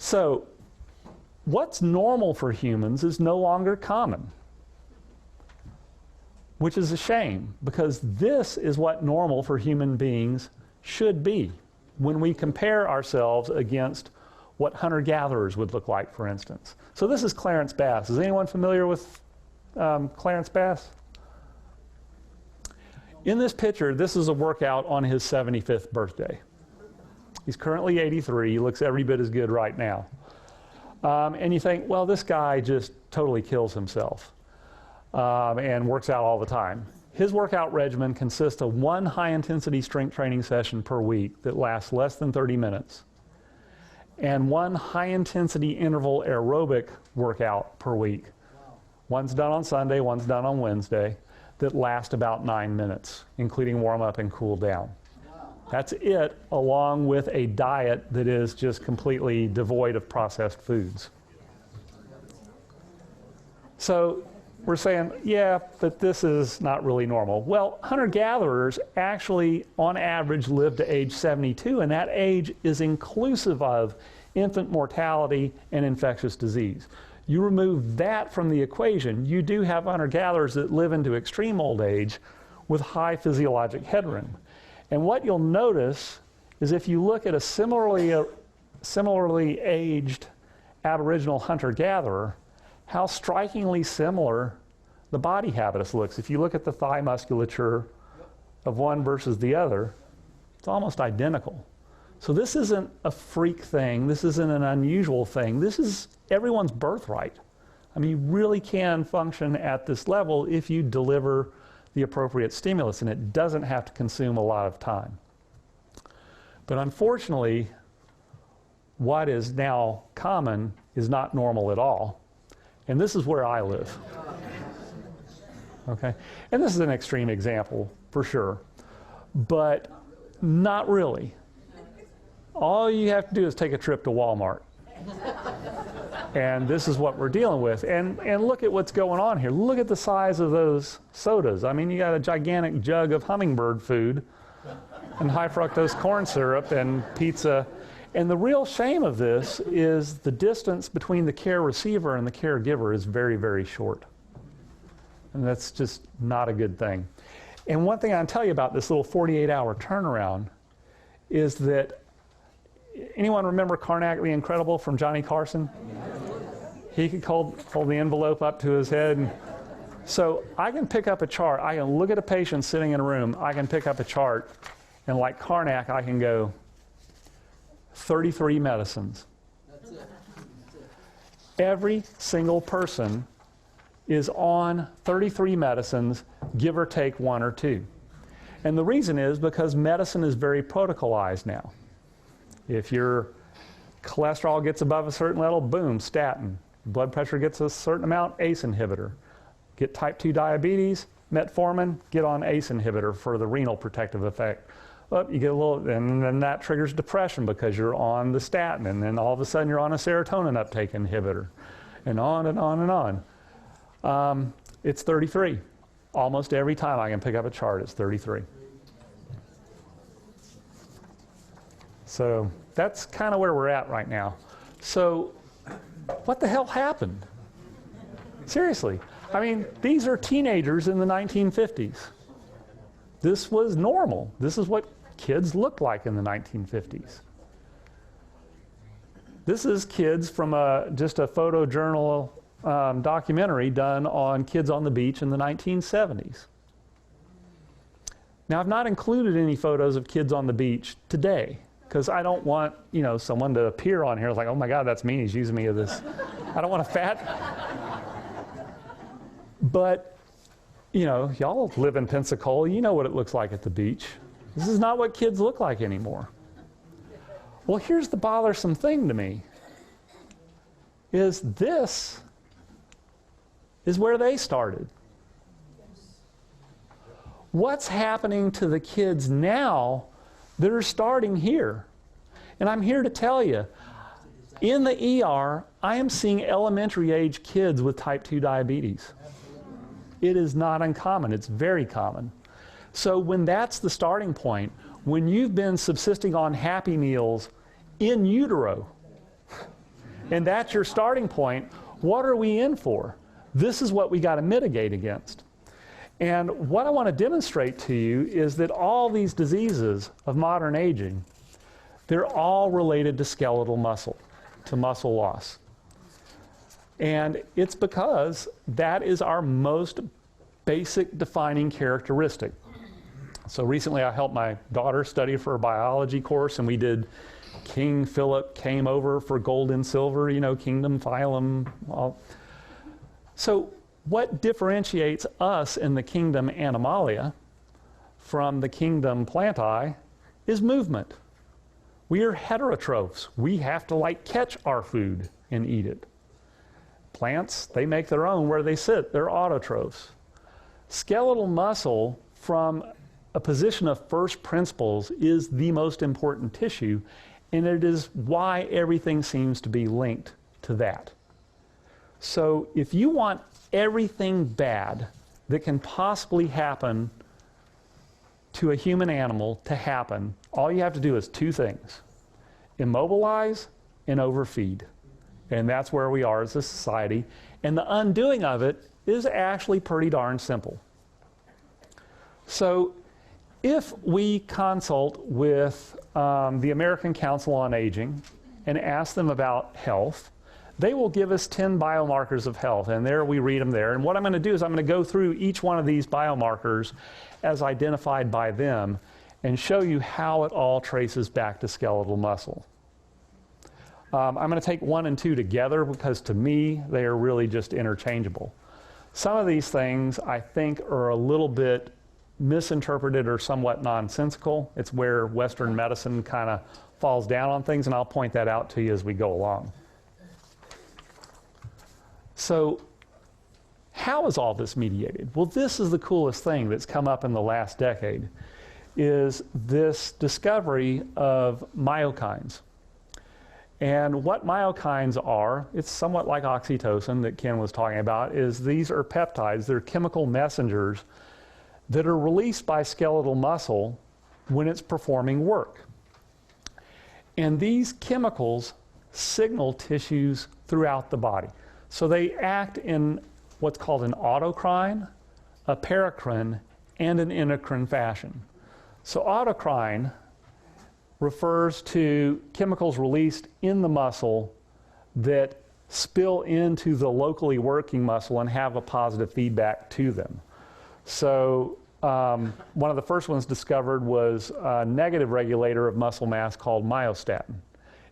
So what's normal for humans is no longer common, which is a shame, because this is what normal for human beings should be when we compare ourselves against what hunter-gatherers would look like, for instance. So this is Clarence Bass. Is anyone familiar with Clarence Bass? In this picture, this is a workout on his 75th birthday. He's currently 83. He looks every bit as good right now. And you think, well, this guy just totally kills himself and works out all the time. His workout regimen consists of one high-intensity strength training session per week that lasts less than 30 minutes, and one high-intensity interval aerobic workout per week. One's done on Sunday, one's done on Wednesday, that last about 9 minutes, including warm-up and cool down. That's it, along with a diet that is just completely devoid of processed foods. So we're saying, yeah, but this is not really normal. Well, hunter-gatherers actually, on average, live to age 72, and that age is inclusive of infant mortality and infectious disease. You remove that from the equation, you do have hunter-gatherers that live into extreme old age with high physiologic headroom. And what you'll notice is if you look at a similarly aged Aboriginal hunter-gatherer, how strikingly similar the body habitus looks. If you look at the thigh musculature of one versus the other, it's almost identical. So this isn't a freak thing. This isn't an unusual thing. This is everyone's birthright. I mean, you really can function at this level if you deliver the appropriate stimulus, and it doesn't have to consume a lot of time. But unfortunately, what is now common is not normal at all. And this is where I live. Okay? And this is an extreme example, for sure. But not really. All you have to do is take a trip to Walmart. And this is what we're dealing with. And look at what's going on here. Look at the size of those sodas. I mean, you got a gigantic jug of hummingbird food and high fructose corn syrup and pizza. And the real shame of this is the distance between the care receiver and the caregiver is very, very short. And that's just not a good thing. And one thing I can tell you about this little 48-hour turnaround is that, anyone remember Karnak the Incredible from Johnny Carson? He could hold the envelope up to his head. And so I can pick up a chart. I can look at a patient sitting in a room. I can pick up a chart. And like Karnak, I can go 33 medicines. That's it. Every single person is on 33 medicines, give or take one or two. And the reason is because medicine is very protocolized now. If your cholesterol gets above a certain level, boom, statin. Blood pressure gets a certain amount, ACE inhibitor. Get type 2 diabetes, metformin, get on ACE inhibitor for the renal protective effect. Well, you get a little, and then that triggers depression because you're on the statin, and then all of a sudden you're on a serotonin uptake inhibitor, and on and on and on. It's 33. Almost every time I can pick up a chart, it's 33. So that's kind of where we're at right now. So what the hell happened? Seriously. I mean, these are teenagers in the 1950s. This was normal. This is what kids looked like in the 1950s. This is kids from just a photojournal documentary done on kids on the beach in the 1970s. Now, I've not included any photos of kids on the beach today, because I don't want, someone to appear on here like, oh my God, that's me, he's using me as this. I don't want to fat. But, y'all live in Pensacola, you know what it looks like at the beach. This is not what kids look like anymore. Well, here's the bothersome thing to me, is this is where they started. What's happening to the kids now that are starting here? And I'm here to tell you, in the ER, I am seeing elementary age kids with type 2 diabetes. It is not uncommon, it's very common. So when that's the starting point, when you've been subsisting on Happy Meals in utero and that's your starting point, what are we in for? This is what we got to mitigate against. And what I want to demonstrate to you is that all these diseases of modern aging, they're all related to skeletal muscle, to muscle loss. And it's because that is our most basic defining characteristic. So recently I helped my daughter study for a biology course, and we did King Philip came over for gold and silver, you know, kingdom, phylum, all. So what differentiates us in the kingdom Animalia from the kingdom Plantae is movement. We are heterotrophs. We have to like catch our food and eat it. Plants, they make their own where they sit. They're autotrophs. Skeletal muscle, from a position of first principles, is the most important tissue, and it is why everything seems to be linked to that. So if you want everything bad that can possibly happen to a human animal to happen, all you have to do is two things: immobilize and overfeed. And that's where we are as a society. And the undoing of it is actually pretty darn simple. So if we consult with the American Council on Aging and ask them about health, they will give us 10 biomarkers of health, and there we read them there. And what I'm going to do is I'm going to go through each one of these biomarkers as identified by them and show you how it all traces back to skeletal muscle. I'm going to take 1 and 2 together because to me they are really just interchangeable. Some of these things I think are a little bit misinterpreted or somewhat nonsensical. It's where Western medicine kind of falls down on things, and I'll point that out to you as we go along. So how is all this mediated? Well, this is the coolest thing that's come up in the last decade, is this discovery of myokines. And what myokines are, it's somewhat like oxytocin that Ken was talking about, is these are peptides. They're chemical messengers that are released by skeletal muscle when it's performing work. And these chemicals signal tissues throughout the body. So they act in what's called an autocrine, a paracrine, and an endocrine fashion. So autocrine refers to chemicals released in the muscle that spill into the locally working muscle and have a positive feedback to them. So one of the first ones discovered was a negative regulator of muscle mass called myostatin.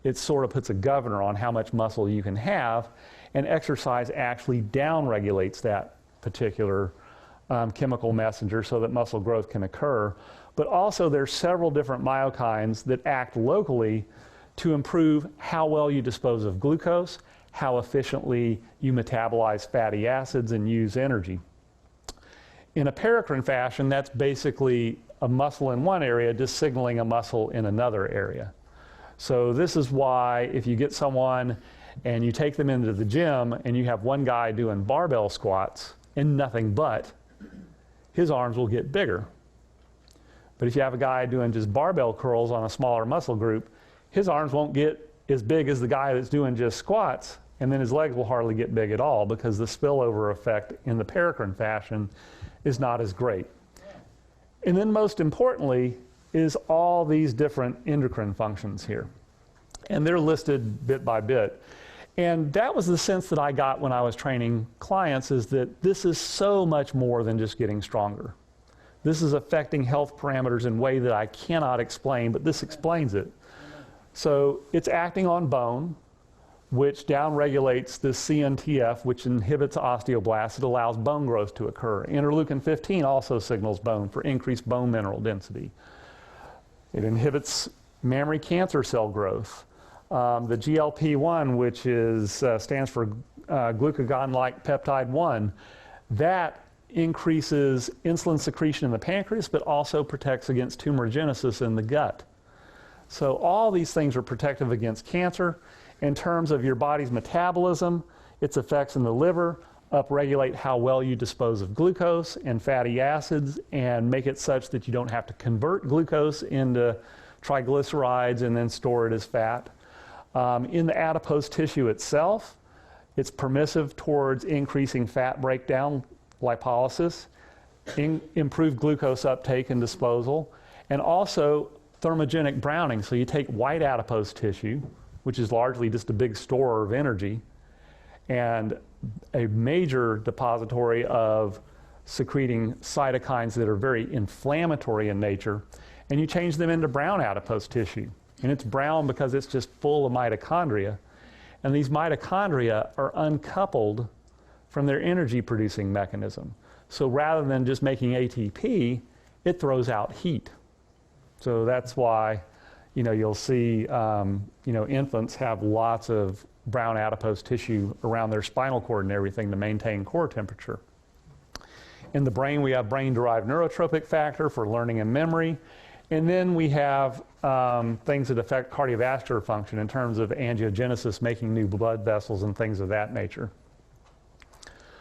It sort of puts a governor on how much muscle you can have, and exercise actually downregulates that particular chemical messenger so that muscle growth can occur. But also there's several different myokines that act locally to improve how well you dispose of glucose, how efficiently you metabolize fatty acids and use energy. In a paracrine fashion, that's basically a muscle in one area just signaling a muscle in another area. So this is why if you get someone and you take them into the gym and you have one guy doing barbell squats and nothing but, his arms will get bigger. But if you have a guy doing just barbell curls on a smaller muscle group, his arms won't get as big as the guy that's doing just squats, and then his legs will hardly get big at all because the spillover effect in the paracrine fashion is not as great. And then most importantly is all these different endocrine functions here. And they're listed bit by bit. And that was the sense that I got when I was training clients, is that this is so much more than just getting stronger. This is affecting health parameters in a way that I cannot explain, but this explains it. So it's acting on bone, which downregulates the CNTF, which inhibits osteoblasts. It allows bone growth to occur. Interleukin-15 also signals bone for increased bone mineral density. It inhibits mammary cancer cell growth. The GLP-1, which stands for glucagon-like peptide 1, that increases insulin secretion in the pancreas, but also protects against tumorigenesis in the gut. So all these things are protective against cancer. In terms of your body's metabolism, its effects in the liver upregulate how well you dispose of glucose and fatty acids and make it such that you don't have to convert glucose into triglycerides and then store it as fat. In the adipose tissue itself, it's permissive towards increasing fat breakdown, lipolysis, improved glucose uptake and disposal, and also thermogenic browning. So you take white adipose tissue, which is largely just a big store of energy, and a major depository of secreting cytokines that are very inflammatory in nature, and you change them into brown adipose tissue. And it's brown because it's just full of mitochondria. And these mitochondria are uncoupled from their energy producing mechanism. So rather than just making ATP, it throws out heat. So that's why, you'll see, infants have lots of brown adipose tissue around their spinal cord and everything to maintain core temperature. In the brain, we have brain-derived neurotropic factor for learning and memory. And then we have things that affect cardiovascular function in terms of angiogenesis, making new blood vessels and things of that nature.